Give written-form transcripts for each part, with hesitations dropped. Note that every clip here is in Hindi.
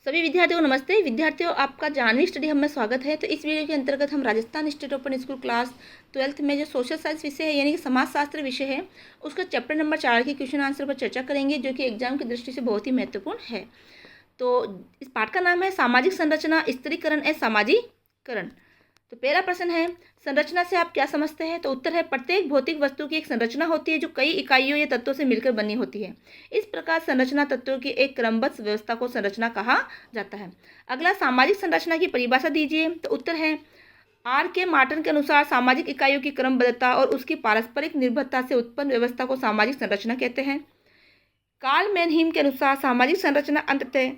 सभी विद्यार्थियों को नमस्ते। विद्यार्थियों, आपका जानवी स्टडी हब में स्वागत है। तो इस वीडियो के अंतर्गत हम Rajasthan state open school class 12th में जो सोशल साइंस विषय है यानी कि समाजशास्त्र विषय है उसका चैप्टर नंबर 4 के क्वेश्चन आंसर पर चर्चा करेंगे, जो कि एग्जाम की दृष्टि से बहुत ही महत्वपूर्ण है। तो इस पाठ का नाम है सामाजिक संरचना, स्त्रीकरण एवं सामाजिकरण। तो पहला प्रश्न है, संरचना से आप क्या समझते हैं? तो उत्तर है, प्रत्येक भौतिक वस्तु की एक संरचना होती है जो कई इकाइयों या तत्वों से मिलकर बनी होती है। इस प्रकार संरचना तत्वों की एक क्रमबद्ध व्यवस्था को संरचना कहा जाता है। अगला, सामाजिक संरचना की परिभाषा दीजिए। तो उत्तर है, आर के मार्टन के अनुसार सामाजिक इकाइयों की क्रमबद्धता और उसकी पारस्परिक निर्भरता से उत्पन्न व्यवस्था को सामाजिक संरचना कहते हैं। कार्ल मैनहीम के अनुसार सामाजिक संरचना अंततः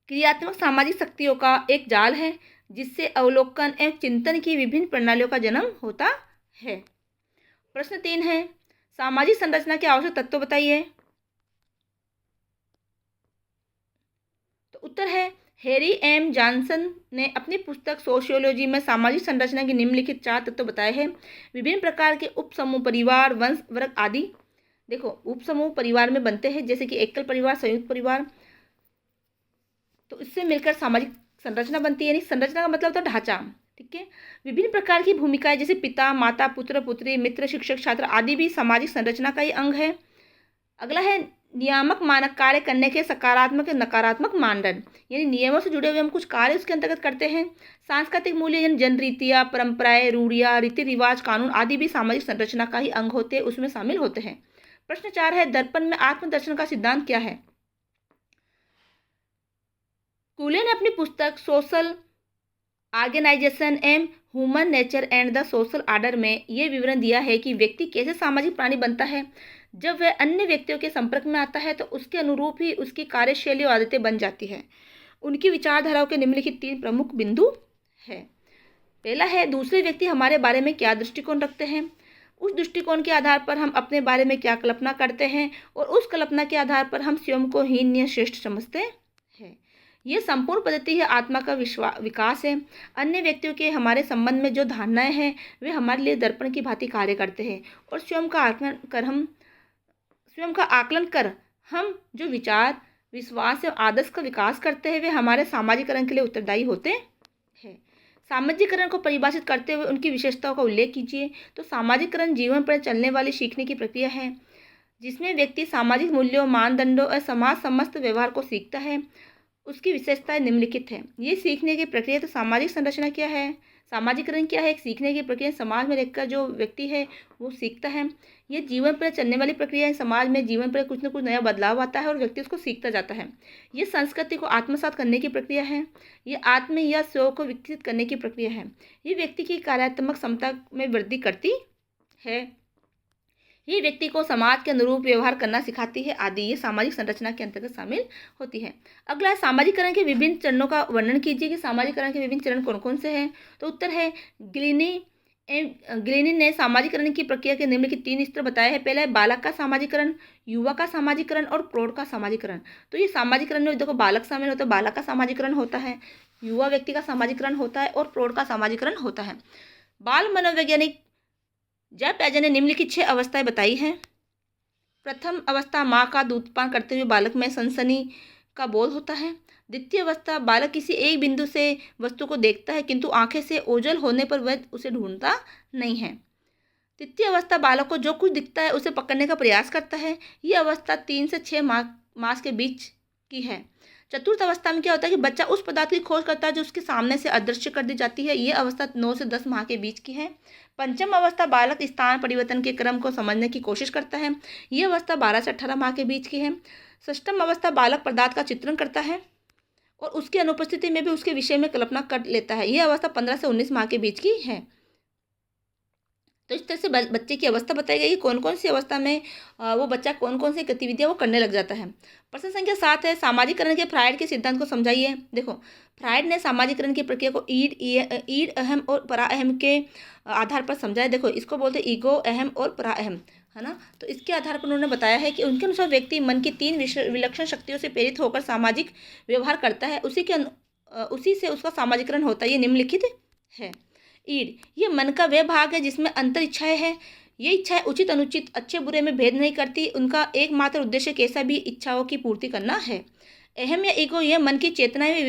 क्रियात्मक सामाजिक शक्तियों का एक जाल है जिससे अवलोकन एवं चिंतन की विभिन्न प्रणालियों का जन्म होता है। प्रश्न 3 है, सामाजिक संरचना के आवश्यक तत्व बताइए। तो उत्तर है, हैरी एम जॉनसन ने अपनी पुस्तक सोशियोलॉजी में सामाजिक संरचना की निम्नलिखित 4 तत्व बताए हैं। विभिन्न प्रकार के उपसमूह, परिवार, वंश, वर्ग आदि। देखो, उपसमूह परिवार में बनते हैं, जैसे कि एकल परिवार, संयुक्त परिवार। तो इससे मिलकर सामाजिक संरचना बनती है, यानी संरचना का मतलब होता है ढांचा। ठीक है। विभिन्न प्रकार की भूमिकाएं, जैसे पिता, माता, पुत्र, पुत्री, मित्र, शिक्षक, छात्र आदि भी सामाजिक संरचना का ही अंग है। अगला है, नियामक मानक कार्य करने के सकारात्मक और नकारात्मक मानदंड, यानी नियमों से जुड़े हुए हम कुछ कार्य उसके अंतर्गत करते हैं। सांस्कृतिक मूल्य, यानी जनरीतियाँ, परंपराएं, रूढ़ियाँ, रीति रिवाज, कानून आदि भी सामाजिक संरचना का ही अंग होते हैं, उसमें शामिल होते हैं। प्रश्न 4 है, दर्पण में आत्मदर्शन का सिद्धांत क्या है? कूले ने अपनी पुस्तक social organisation and human nature and the social order में ये विवरण दिया है कि व्यक्ति कैसे सामाजिक प्राणी बनता है। जब वह अन्य व्यक्तियों के संपर्क में आता है तो उसके अनुरूप ही उसकी कार्यशैली और आदतें बन जाती है। उनकी विचारधाराओं के निम्नलिखित 3 प्रमुख बिंदु है। पहला है, दूसरे व्यक्ति हमारे बारे में क्या दृष्टिकोण रखते हैं। उस दृष्टिकोण के आधार पर हम अपने बारे में क्या कल्पना करते हैं और उस कल्पना के आधार पर हम स्वयं को हीन या श्रेष्ठ समझते हैं। यह संपूर्ण पद्धति है आत्मा का विकास है। अन्य व्यक्तियों के हमारे संबंध में जो धारणाएं हैं वे हमारे लिए दर्पण की भांति कार्य करते हैं और स्वयं का आकलन कर हम जो विचार, विश्वास और आदर्श का विकास करते हैं वे हमारे सामाजिकरण के लिए उत्तरदायी होते हैं। सामाजिकरण को परिभाषित करते हुए उनकी विशेषताओं का उल्लेख कीजिए। तो सामाजिकरण जीवन पर चलने वाली सीखने की प्रक्रिया है जिसमें व्यक्ति सामाजिक मूल्यों, मानदंडों और समाज समस्त व्यवहार को सीखता है। उसकी विशेषताएं निम्नलिखित है। ये सीखने की प्रक्रिया। तो सामाजिक संरचना क्या है, सामाजिकरण क्या है? एक सीखने की प्रक्रिया। समाज में रहकर जो व्यक्ति है वो सीखता है। ये जीवन पर चलने वाली प्रक्रिया है। समाज में जीवन पर कुछ न कुछ नया बदलाव आता है और व्यक्ति उसको सीखता जाता है। ये संस्कृति को आत्मसात करने की प्रक्रिया है। ये आत्म या स्व को विकसित करने की प्रक्रिया है। ये व्यक्ति की कार्यात्मक क्षमता में वृद्धि करती है। ये व्यक्ति को समाज के अनुरूप व्यवहार करना सिखाती है आदि। ये सामाजिक संरचना के अंतर्गत शामिल होती है। अगला है, सामाजिकरण के विभिन्न चरणों का वर्णन कीजिए कि सामाजिकरण के विभिन्न चरण कौन कौन से हैं। तो उत्तर है, ग्लीनी ने सामाजिकरण की प्रक्रिया के निम्नलिखित 3 स्तर बताए हैं। पहला है बालक का सामाजिकरण, युवा का सामाजिकरण और प्रौढ़ का सामाजिकरण। तो ये सामाजिकरण में देखो बालक शामिल होता है, बालक का सामाजिकरण होता है, युवा व्यक्ति का सामाजिकरण होता है और प्रौढ़ का सामाजिकरण होता है। बाल मनोवैज्ञानिक जय पैजे ने निम्नलिखित 6 अवस्थाएं बताई हैं। प्रथम अवस्था, माँ का दूधपान करते हुए बालक में सनसनी का बोध होता है। द्वितीय अवस्था, बालक किसी एक बिंदु से वस्तु को देखता है किंतु आंखें से ओझल होने पर वह उसे ढूंढता नहीं है। तृतीय अवस्था, बालक को जो कुछ दिखता है उसे पकड़ने का प्रयास करता है। यह अवस्था 3 से 6 मास के बीच की है। चतुर्थ अवस्था में क्या होता है कि बच्चा उस पदार्थ की खोज करता है जो उसके सामने से अदृश्य कर दी जाती है। यह अवस्था 9 से 10 माह के बीच की है। पंचम अवस्था, बालक स्थान परिवर्तन के क्रम को समझने की कोशिश करता है। यह अवस्था 12 से 18 माह के बीच की है। षष्ठम अवस्था, बालक पदार्थ का चित्रण करता है और उसकी अनुपस्थिति में भी उसके विषय में कल्पना कर लेता है। यह अवस्था 15 से 19 माह के बीच की है। तो इस तरह से बच्चे की अवस्था बताई गई है, कौन कौन सी अवस्था में वो बच्चा कौन कौन सी गतिविधियाँ वो करने लग जाता है। प्रश्न संख्या 7 है, सामाजिकरण के फ्रायड के सिद्धांत को समझाइए। देखो, फ्रायड ने सामाजिकरण की प्रक्रिया को ईड, अहम और परा अहम के आधार पर समझाया। देखो, इसको बोलते हैं ईगो, अहम और परा अहम, है ना। तो इसके आधार पर उन्होंने बताया है कि उनके अनुसार व्यक्ति मन की 3 विलक्षण शक्तियों से प्रेरित होकर सामाजिक व्यवहार करता है। उसी से उसका सामाजिकरण होता है। ये निम्नलिखित है। ईड, ये मन का वह भाग है जिसमें अंतर इच्छाएं हैं। ये इच्छाएं उचित अनुचित, अच्छे बुरे में भेद नहीं करती। उनका एकमात्र उद्देश्य कैसा भी इच्छाओं की पूर्ति करना है। अहम या ईगो यह मन की चेतना में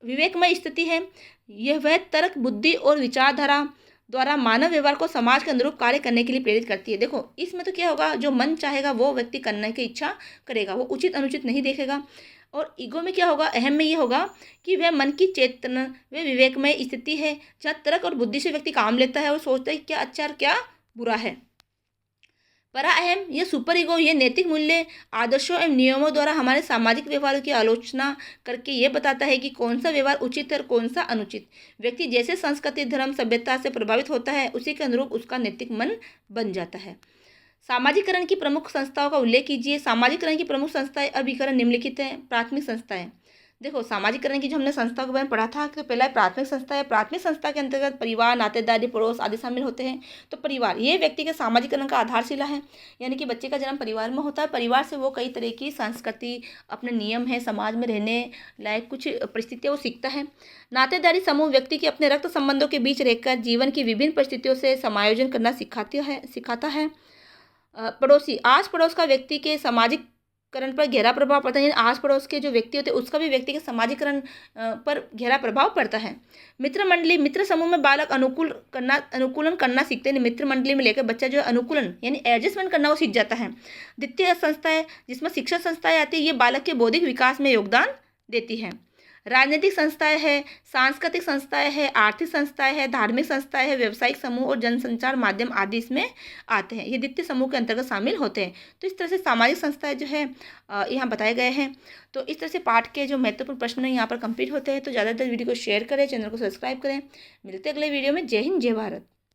विवेकमय स्थिति है। यह वह तर्क, बुद्धि और विचारधारा द्वारा मानव व्यवहार को समाज के अनुरूप कार्य करने के लिए प्रेरित करती है। देखो इसमें तो क्या होगा, जो मन चाहेगा वो व्यक्ति करने की इच्छा करेगा, वो उचित अनुचित नहीं देखेगा। और ईगो में क्या होगा, अहम में ये होगा कि वह मन की चेतना, वह विवेकमय स्थिति है जहाँ तर्क और बुद्धि से व्यक्ति काम लेता है और सोचता है कि क्या अच्छा और क्या बुरा है। परा अहम ये सुपर ईगो ये नैतिक मूल्य, आदर्शों एवं नियमों द्वारा हमारे सामाजिक व्यवहारों की आलोचना करके ये बताता है कि कौन सा व्यवहार उचित है और कौन सा अनुचित। व्यक्ति जैसे संस्कृति, धर्म, सभ्यता से प्रभावित होता है उसी के अनुरूप उसका नैतिक मन बन जाता है। सामाजिकरण की प्रमुख संस्थाओं का उल्लेख कीजिए। सामाजिकरण की प्रमुख संस्थाएं अभिकरण निम्नलिखित हैं। प्राथमिक संस्थाएं, देखो सामाजिकरण की जो हमने संस्थाओं के बारे में पढ़ा था कि पहला है प्राथमिक संस्था है। प्राथमिक संस्था के अंतर्गत परिवार, नातेदारी, पड़ोस आदि शामिल होते हैं। तो परिवार ये व्यक्ति के सामाजिकरण का आधारशिला है, यानी कि बच्चे का जन्म परिवार में होता है। परिवार से वो कई तरह की संस्कृति, अपने नियम है, समाज में रहने लायक कुछ परिस्थितियाँ वो सीखता है। नातेदारी समूह व्यक्ति के अपने रक्त संबंधों के बीच रहकर जीवन की विभिन्न परिस्थितियों से समायोजन करना सिखाता है। पड़ोसी, आस पड़ोस का व्यक्ति के सामाजिकरण पर गहरा प्रभाव पड़ता है, यानी आस पड़ोस के जो व्यक्ति होते हैं उसका भी व्यक्ति के सामाजिकरण पर गहरा प्रभाव पड़ता है। मित्र मंडली, मित्र समूह में बालक अनुकूलन करना सीखते हैं। मित्र मंडली में लेकर बच्चा जो है अनुकूलन यानी एडजस्टमेंट करना वो सीख जाता है। द्वितीय संस्था है जिसमें शिक्षण संस्थाएं आती है, ये बालक के बौद्धिक विकास में योगदान देती है। राजनीतिक संस्थाएं हैं, सांस्कृतिक संस्थाएं हैं, आर्थिक संस्थाएं हैं, धार्मिक संस्थाएं हैं, व्यावसायिक समूह और जनसंचार माध्यम आदि इसमें आते हैं। ये द्वितीय समूह के अंतर्गत शामिल होते हैं। तो इस तरह से सामाजिक संस्थाएं जो है यहाँ बताए गए हैं। तो इस तरह से पाठ के जो महत्वपूर्ण प्रश्न यहाँ पर कंप्लीट होते हैं। तो ज़्यादातर वीडियो को शेयर करें, चैनल को सब्सक्राइब करें। मिलते अगले वीडियो में। जय हिंद, जय भारत।